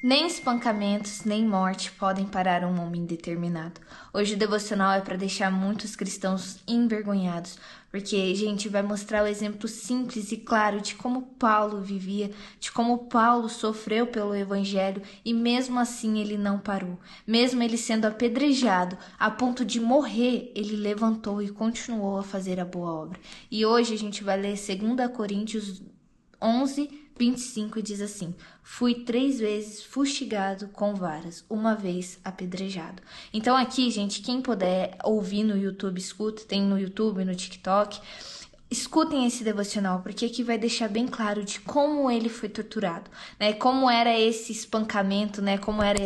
Nem espancamentos, nem morte podem parar um homem determinado. Hoje o devocional é para deixar muitos cristãos envergonhados, porque, gente, vai mostrar o exemplo simples e claro de como Paulo vivia, de como Paulo sofreu pelo evangelho e mesmo assim ele não parou. Mesmo ele sendo apedrejado, a ponto de morrer, ele levantou e continuou a fazer a boa obra. E hoje a gente vai ler 2 Coríntios 11:25 e diz assim: fui 3 vezes fustigado com varas, uma vez apedrejado. Então aqui, gente, quem puder ouvir no YouTube, escuta, tem no YouTube, no TikTok. Escutem esse devocional, porque aqui vai deixar bem claro de como ele foi torturado, né? Como era esse espancamento, né? Como era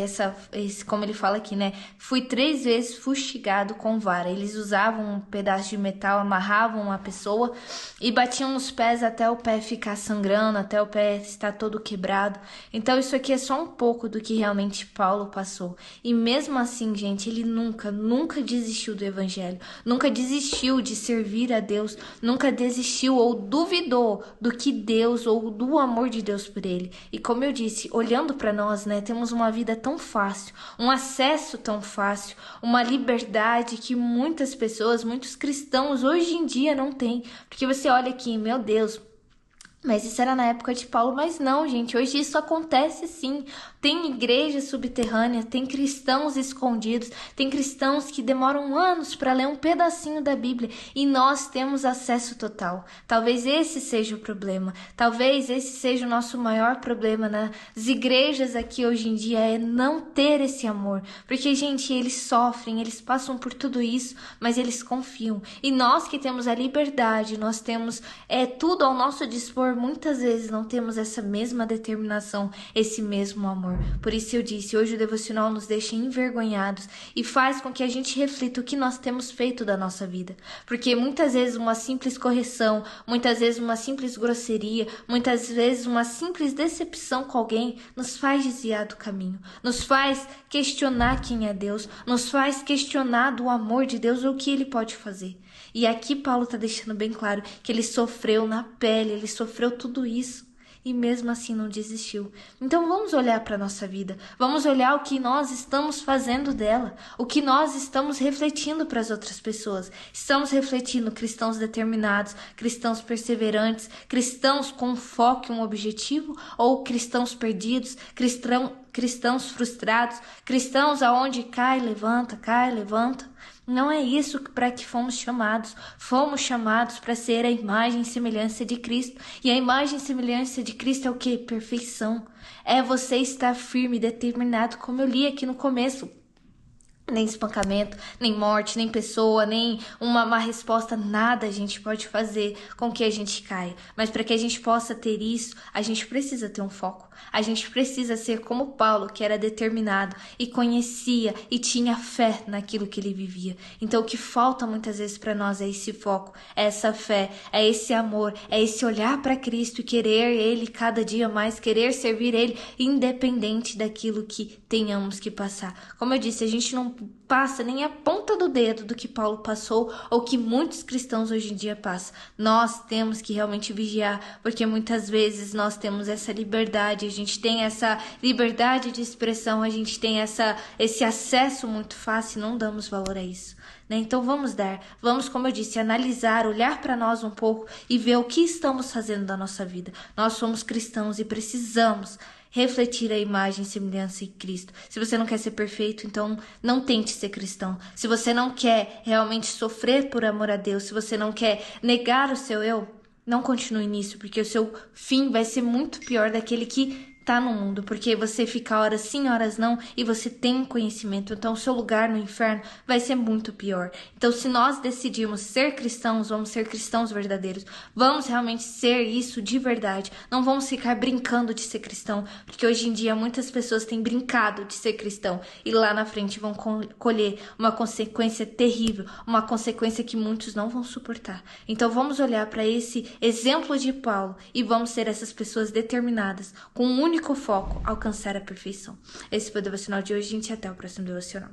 como ele fala aqui, né? Fui 3 vezes fustigado com vara. Eles usavam um pedaço de metal, amarravam uma pessoa e batiam nos pés até o pé ficar sangrando, até o pé estar todo quebrado. Então isso aqui é só um pouco do que realmente Paulo passou. E mesmo assim, gente, ele nunca desistiu do evangelho, nunca desistiu de servir a Deus, nunca desistiu ou duvidou do que Deus ou do amor de Deus por ele. E como eu disse, olhando para nós, né, temos uma vida tão fácil, um acesso tão fácil, uma liberdade que muitas pessoas, muitos cristãos hoje em dia não têm. Porque você olha aqui, meu Deus, mas isso era na época de Paulo, mas não, gente, hoje isso acontece sim. Tem igreja subterrânea, tem cristãos escondidos, tem cristãos que demoram anos para ler um pedacinho da Bíblia e nós temos acesso total. Talvez esse seja o problema, talvez esse seja o nosso maior problema nas igrejas aqui hoje em dia, é não ter esse amor. Porque, gente, eles sofrem, eles passam por tudo isso, mas eles confiam. E nós que temos a liberdade, nós temos tudo ao nosso dispor, muitas vezes não temos essa mesma determinação, esse mesmo amor. Por isso eu disse, hoje o devocional nos deixa envergonhados e faz com que a gente reflita o que nós temos feito da nossa vida. Porque muitas vezes uma simples correção, muitas vezes uma simples grosseria, muitas vezes uma simples decepção com alguém nos faz desviar do caminho, nos faz questionar quem é Deus, nos faz questionar do amor de Deus ou o que ele pode fazer. E aqui Paulo está deixando bem claro que ele sofreu na pele, ele sofreu tudo isso e mesmo assim não desistiu. Então vamos olhar para a nossa vida, vamos olhar o que nós estamos fazendo dela, o que nós estamos refletindo para as outras pessoas. Estamos refletindo cristãos determinados, cristãos perseverantes, cristãos com foco e um objetivo, ou cristãos perdidos, cristãos frustrados, cristãos aonde cai, levanta, cai, levanta. Não é isso para que fomos chamados. Fomos chamados para ser a imagem e semelhança de Cristo. E a imagem e semelhança de Cristo é o quê? Perfeição. É você estar firme e determinado, como eu li aqui no começo. Nem espancamento, nem morte, nem pessoa, nem uma má resposta, nada a gente pode fazer com que a gente caia. Mas para que a gente possa ter isso, a gente precisa ter um foco. A gente precisa ser como Paulo, que era determinado e conhecia e tinha fé naquilo que ele vivia. Então o que falta muitas vezes para nós é esse foco, é essa fé, é esse amor, é esse olhar para Cristo e querer Ele cada dia mais, querer servir Ele, independente daquilo que tenhamos que passar. Como eu disse, a gente não passa nem a ponta do dedo do que Paulo passou ou que muitos cristãos hoje em dia passam. Nós temos que realmente vigiar, porque muitas vezes nós temos essa liberdade, a gente tem essa liberdade de expressão, a gente tem esse acesso muito fácil e não damos valor a isso, né? Então vamos, como eu disse, analisar, olhar para nós um pouco e ver o que estamos fazendo da nossa vida. Nós somos cristãos e precisamos refletir a imagem e semelhança em Cristo. Se você não quer ser perfeito, então não tente ser cristão. Se você não quer realmente sofrer por amor a Deus, se você não quer negar o seu eu, não continue nisso, porque o seu fim vai ser muito pior daquele que tá no mundo, porque você fica horas sim, horas não, e você tem conhecimento, então o seu lugar no inferno vai ser muito pior. Então se nós decidirmos ser cristãos, vamos ser cristãos verdadeiros, vamos realmente ser isso de verdade, não vamos ficar brincando de ser cristão, porque hoje em dia muitas pessoas têm brincado de ser cristão, e lá na frente vão colher uma consequência terrível, uma consequência que muitos não vão suportar. Então vamos olhar para esse exemplo de Paulo, e vamos ser essas pessoas determinadas, com um único foco, alcançar a perfeição. Esse foi o devocional de hoje, gente, até o próximo devocional.